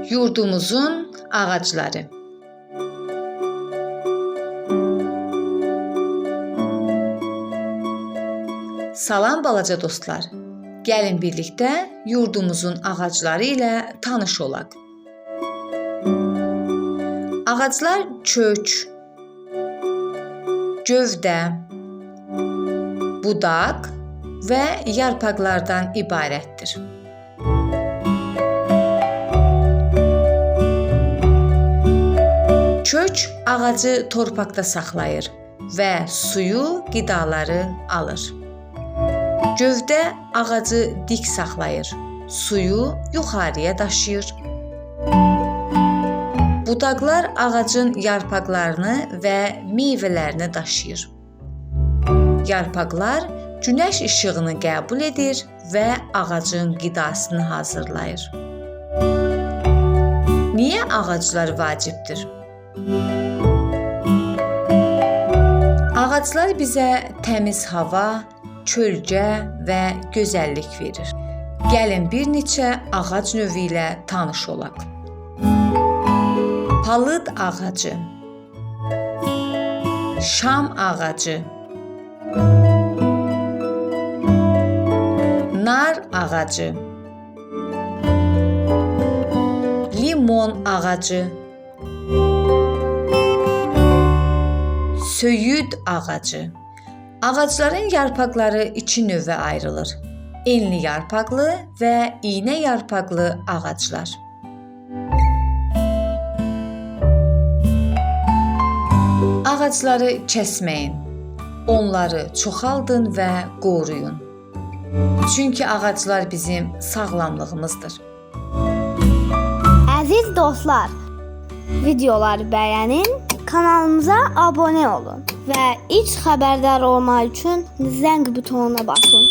Yurdumuzun ağacları. Salam balaca dostlar. Gəlin birlikdə yurdumuzun ağacları ilə tanış olaq. Ağaclar kök, gövdə, budaq və yarpaqlardan ibarətdir. Kök ağacı torpaqda saxlayır və suyu, qidaları alır. Gövdə ağacı dik saxlayır, suyu yuxarıya daşıyır. Budaqlar ağacın yarpaqlarını və meyvələrini daşıyır. Yarpaqlar günəş işığını qəbul edir və ağacın qidasını hazırlayır. Niyə ağaclar vacibdir? Ağaclar bizə təmiz hava, kölgə və gözəllik verir. Gəlin bir neçə ağac növü ilə tanış olaq. Palıd ağacı, şam ağacı, nar ağacı, limon ağacı, söyüd ağacı. Ağacların yarpaqları iki növə ayrılır. Enli yarpaqlı və iynə yarpaqlı ağaclar. Ağacları kəsməyin. Onları çoxaldın və qoruyun. Çünki ağaclar bizim sağlamlığımızdır. Əziz dostlar, videoları bəyənin, kanalımıza abunə olun və ilk xəbərdar olmaq üçün zəng butonuna basın.